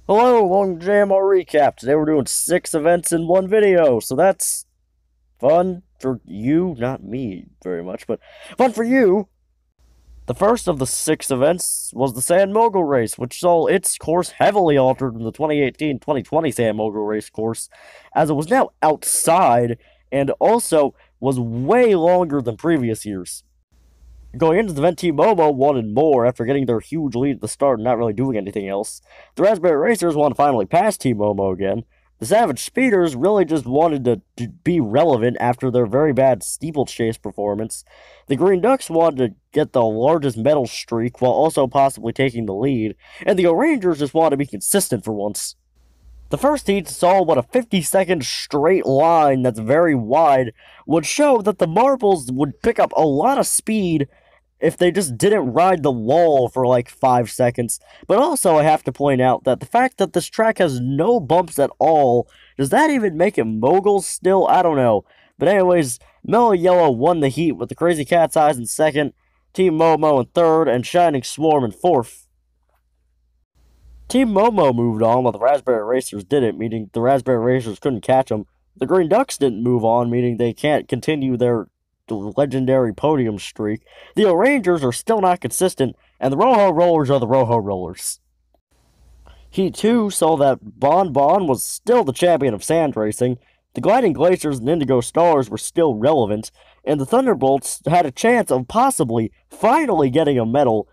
Hello, welcome to JMR Recap. Today we're doing 6 events in one video, so that's fun for you, not me very much, but fun for you. The first of the 6 events was the Sand Mogul Race, which saw its course heavily altered from the 2018-2020 Sand Mogul Race course, as it was now outside, and also was way longer than previous years. Going into the event, Team Momo wanted more after getting their huge lead at the start and not really doing anything else. The Raspberry Racers wanted to finally pass Team Momo again. The Savage Speeders really just wanted to be relevant after their very bad steeplechase performance. The Green Ducks wanted to get the largest medal streak while also possibly taking the lead. And the O'Rangers just wanted to be consistent for once. The first heat saw what a 50-second straight line that's very wide would show that the marbles would pick up a lot of speed if they just didn't ride the wall for like 5 seconds. But also I have to point out that the fact that this track has no bumps at all, does that even make it Moguls still? I don't know. But anyways, Mellow Yellow won the heat with the Crazy Cat's Eyes in second, Team Momo in third, and Shining Swarm in fourth. Team Momo moved on while the Raspberry Racers didn't, meaning the Raspberry Racers couldn't catch them. The Green Ducks didn't move on, meaning they can't continue their legendary podium streak. The O'Rangers are still not consistent, and the Rojo Rollers are the Rojo Rollers. Heat 2 saw that Bon Bon was still the champion of sand racing, the Gliding Glaciers and Indigo Stars were still relevant, and the Thunderbolts had a chance of possibly, finally getting a medal,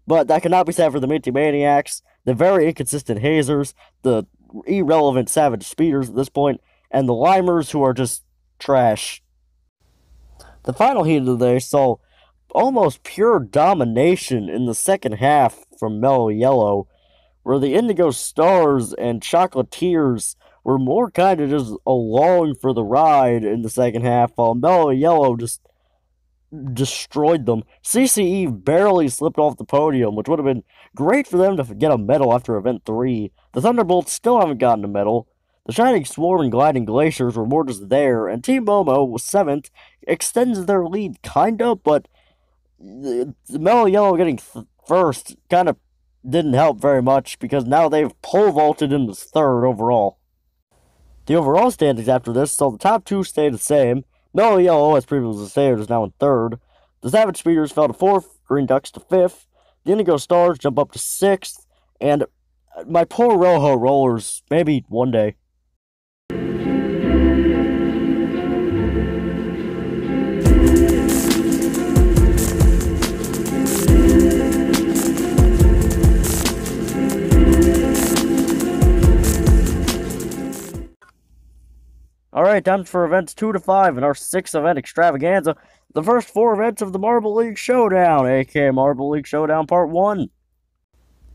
but that could not be said for the Minty Maniacs, the very inconsistent Hazers, the irrelevant Savage Speeders at this point, and the Limers who are just trash. The final heat of the day saw almost pure domination in the second half from Mellow Yellow, where the Indigo Stars and Chocolatiers were more kind of just along for the ride in the second half, while Mellow Yellow just destroyed them. CCE barely slipped off the podium, which would have been great for them to get a medal after Event 3. The Thunderbolts still haven't gotten a medal. The Shining Swarm and Gliding Glaciers were more just there, and Team Momo was 7th, extends their lead kinda, but the Mellow Yellow getting first kind of didn't help very much, because now they've pole vaulted into 3rd overall. The overall standings after this saw the top 2 stay the same. Mellow Yellow, as previously stated, is now in 3rd. The Savage Speeders fell to 4th, Green Ducks to 5th. The Indigo Stars jump up to 6th, and my poor Rojo Rollers, maybe one day. Alright, time for events 2 to 5 in our 6th event extravaganza. The first 4 events of the Marble League Showdown, aka Marble League Showdown Part 1.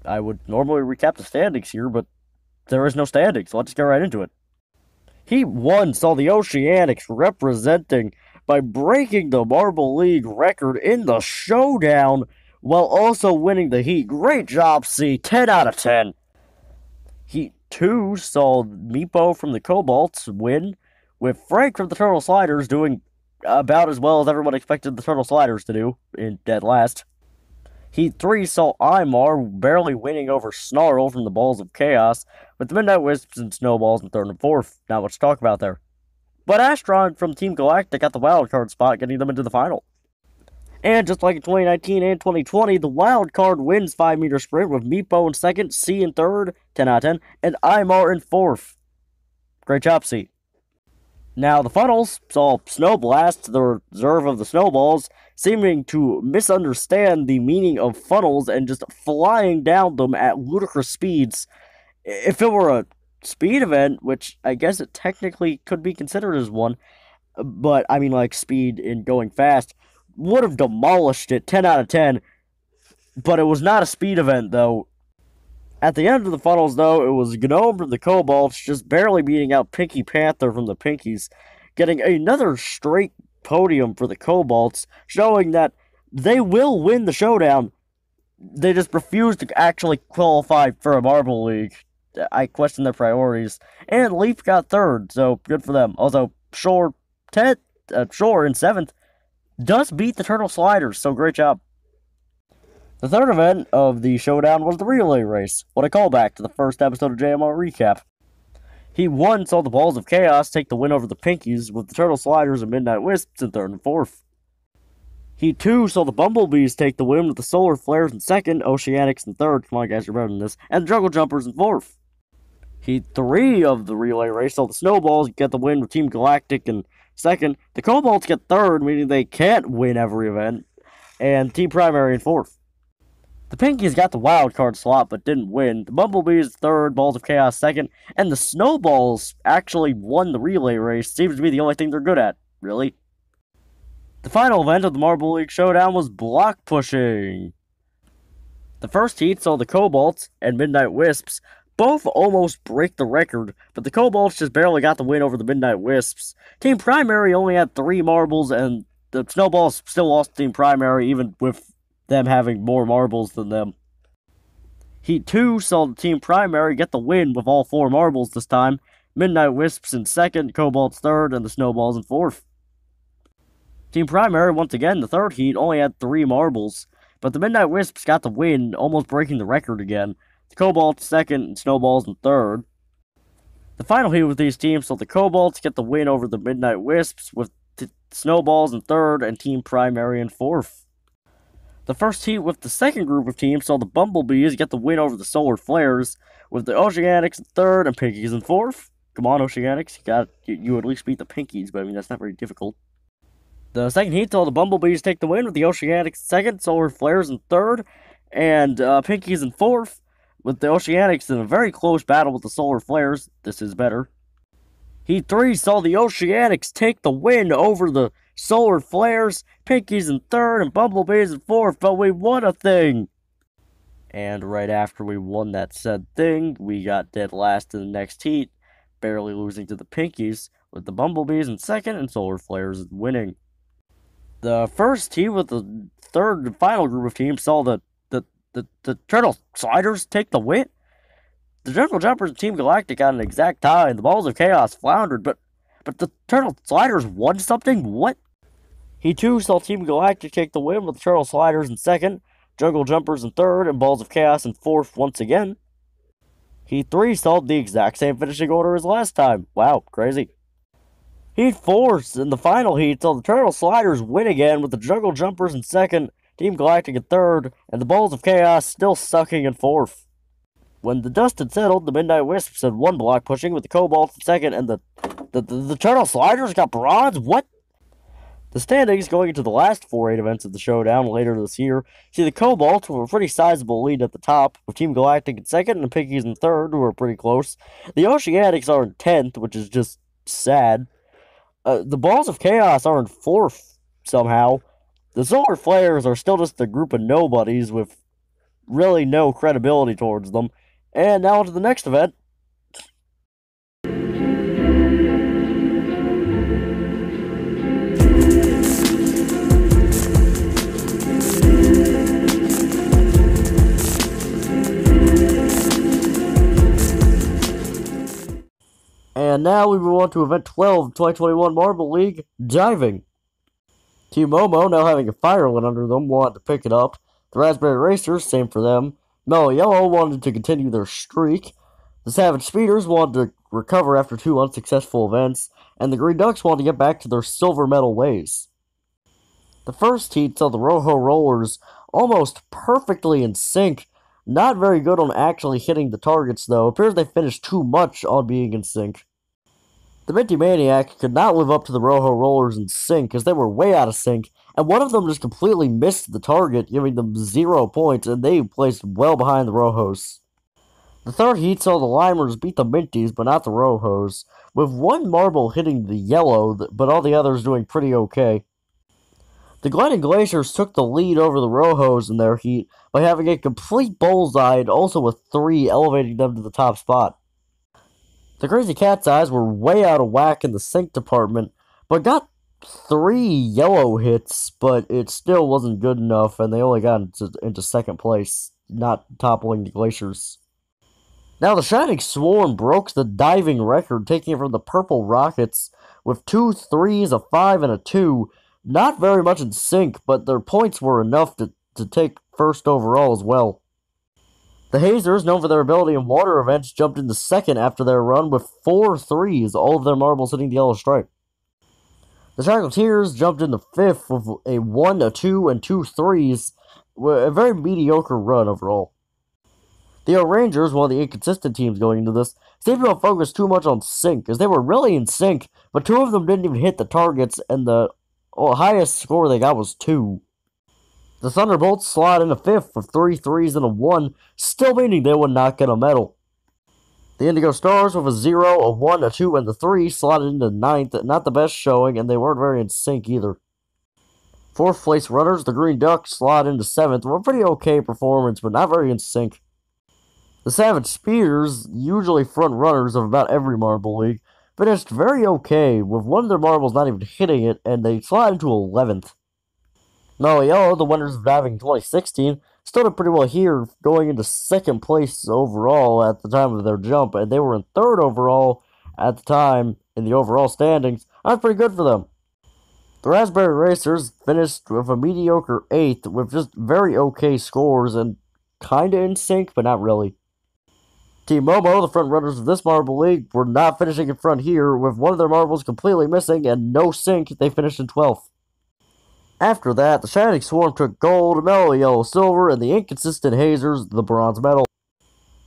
I would normally recap the standings here, but there is no standings, so let's just get right into it. Heat 1 saw the Oceanics representing by breaking the Marble League record in the Showdown, while also winning the Heat. Great job, C. 10 out of 10. Heat 2 saw Meepo from the Cobalts win, with Frank from the Turtle Sliders doing about as well as everyone expected the Turtle Sliders to do, in dead last. Heat 3 saw Imar barely winning over Snarl from the Balls of Chaos, with the Midnight Wisps and Snowballs in 3rd and 4th. Not much to talk about there. But Astron from Team Galactic got the wildcard spot, getting them into the final. And just like in 2019 and 2020, the wildcard wins 5-meter sprint with Meepo in 2nd, C in 3rd, 10 out of 10, and Imar in 4th. Great job, C. Now, the funnels saw Snowblast, the reserve of the Snowballs, seeming to misunderstand the meaning of funnels and just flying down them at ludicrous speeds. If it were a speed event, which I guess it technically could be considered as one, but I mean like speed in going fast, would have demolished it, 10 out of 10, but it was not a speed event, though. At the end of the funnels, though, it was Gnome from the Cobalts just barely beating out Pinky Panther from the Pinkies, getting another straight podium for the Cobalts, showing that they will win the Showdown. They just refuse to actually qualify for a Marble League. I question their priorities. And Leaf got 3rd, so good for them. Also, Shore in 7th does beat the Turtle Sliders, so great job. The third event of the showdown was the relay race. What a callback to the first episode of JMR Recap. Heat 1 saw the Balls of Chaos take the win over the Pinkies, with the Turtle Sliders and Midnight Wisps in third and fourth. Heat 2 saw the Bumblebees take the win with the Solar Flares in second, Oceanics in third, come on guys, you're better than this, and the Jungle Jumpers in fourth. Heat 3 of the relay race saw the Snowballs get the win with Team Galactic in second, the Cobalts get third, meaning they can't win every event, and Team Primary in fourth. The Pinkies got the wild card slot but didn't win. The Bumblebees third, Balls of Chaos second, and the Snowballs actually won the relay race. Seems to be the only thing they're good at, really. The final event of the Marble League Showdown was block pushing. The first heat saw the Cobalts and Midnight Wisps both almost break the record, but the Cobalts just barely got the win over the Midnight Wisps. Team Primary only had 3 marbles, and the Snowballs still lost Team Primary, even with them having more marbles than them. Heat 2 saw the Team Primary get the win with all 4 marbles this time. Midnight Wisps in second, Cobalts third, and the Snowballs in fourth. Team Primary, once again, the third heat, only had 3 marbles, but the Midnight Wisps got the win, almost breaking the record again. The Cobalts second, and Snowballs in third. The final heat with these teams saw the Cobalts get the win over the Midnight Wisps, with the Snowballs in third, and Team Primary in fourth. The first heat with the second group of teams saw the Bumblebees get the win over the Solar Flares, with the Oceanics in third and Pinkies in fourth. Come on, Oceanics, you at least beat the Pinkies, but I mean, that's not very difficult. The second heat saw the Bumblebees take the win with the Oceanics in second, Solar Flares in third, and Pinkies in fourth, with the Oceanics in a very close battle with the Solar Flares. This is better. Heat 3 saw the Oceanics take the win over the Solar Flares, Pinkies in third, and Bumblebees in fourth, but we won a thing! And right after we won that said thing, we got dead last in the next heat, barely losing to the Pinkies, with the Bumblebees in second and Solar Flares winning. The first heat with the third and final group of teams saw the Turtle Sliders take the win. The Jungle Jumpers and Team Galactic got an exact tie, and the Balls of Chaos floundered, but the Turtle Sliders won something? What? Heat 2 saw Team Galactic take the win with the Turtle Sliders in second, Jungle Jumpers in third, and Balls of Chaos in fourth once again. Heat 3 saw the exact same finishing order as last time. Wow, crazy. Heat 4 in the final heat saw the Turtle Sliders win again with the Jungle Jumpers in second, Team Galactic in third, and the Balls of Chaos still sucking in fourth. When the dust had settled, the Midnight Wisps had won block pushing with the Cobalts in second, and the Turtle Sliders got bronze? What? The standings going into the last 4-8 events of the showdown later this year see the Cobalts with a pretty sizable lead at the top, with Team Galactic in second and Pinkies in third, who are pretty close. The Oceanics are in 10th, which is just sad. The Balls of Chaos are in 4th, somehow. The Solar Flares are still just a group of nobodies with really no credibility towards them. And now to the next event. And now we move on to Event 12 of 2021 Marble League, Diving. Team Momo, now having a firelit under them, wanted to pick it up. The Raspberry Racers, same for them. Mellow Yellow wanted to continue their streak. The Savage Speeders wanted to recover after 2 unsuccessful events. And the Green Ducks wanted to get back to their silver medal ways. The first heat saw the Rojo Rollers almost perfectly in sync. Not very good on actually hitting the targets, though. It appears they finished too much on being in sync. The Minty Maniac could not live up to the Rojo Rollers in sync, as they were way out of sync, and one of them just completely missed the target, giving them 0 points, and they placed well behind the Rojos. The third heat saw the Limers beat the Minties, but not the Rojos, with one marble hitting the yellow, but all the others doing pretty okay. The Glen and Glaciers took the lead over the Rojos in their heat by having a complete bullseye, and also with 3 elevating them to the top spot. The Crazy Cat's Eyes were way out of whack in the sync department, but got 3 yellow hits, but it still wasn't good enough, and they only got into second place, not toppling the Glaciers. Now the Shining Swarm broke the diving record, taking it from the Purple Rockets with 2 3s, a 5, and a 2. Not very much in sync, but their points were enough to take first overall as well. The Hazers, known for their ability in water events, jumped into second after their run with 4 threes, all of their marbles hitting the yellow stripe. The Chocolatiers jumped into fifth with a 1, a 2, and 2 threes, a very mediocre run overall. The Rangers, one of the inconsistent teams going into this, seemed to have focused too much on sync, as they were really in sync, but 2 of them didn't even hit the targets, and the highest score they got was 2. The Thunderbolts slide into fifth with 3 threes and a 1, still meaning they would not get a medal. The Indigo Stars, with a 0, a 1, a 2, and the 3, slotted into ninth, not the best showing, and they weren't very in sync either. Fourth place runners, the Green Ducks, slide into 7th, with a pretty okay performance, but not very in sync. The Savage Spears, usually front runners of about every Marble League, finished very okay, with one of their marbles not even hitting it, and they slide into 11th. Mellow Yellow, the winners of Diving 2016, still did pretty well here, going into 2nd place overall at the time of their jump, and they were in 3rd overall at the time in the overall standings. That's pretty good for them. The Raspberry Racers finished with a mediocre 8th, with just very okay scores, and kinda in sync, but not really. Team Momo, the front runners of this Marble League, were not finishing in front here, with one of their marbles completely missing and no sync. They finished in 12th. After that, the Shining Swarm took gold, Mellow Yellow silver, and the inconsistent Hazers the bronze medal.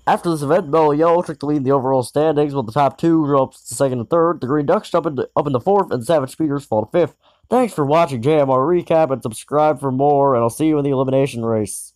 After this event, Mellow Yellow took the lead in the overall standings, with the top 2 drops to 2nd and 3rd. The Green Ducks jump up into 4th, and the Savage Speeders fall to 5th. Thanks for watching JMR Recap, and subscribe for more, and I'll see you in the elimination race.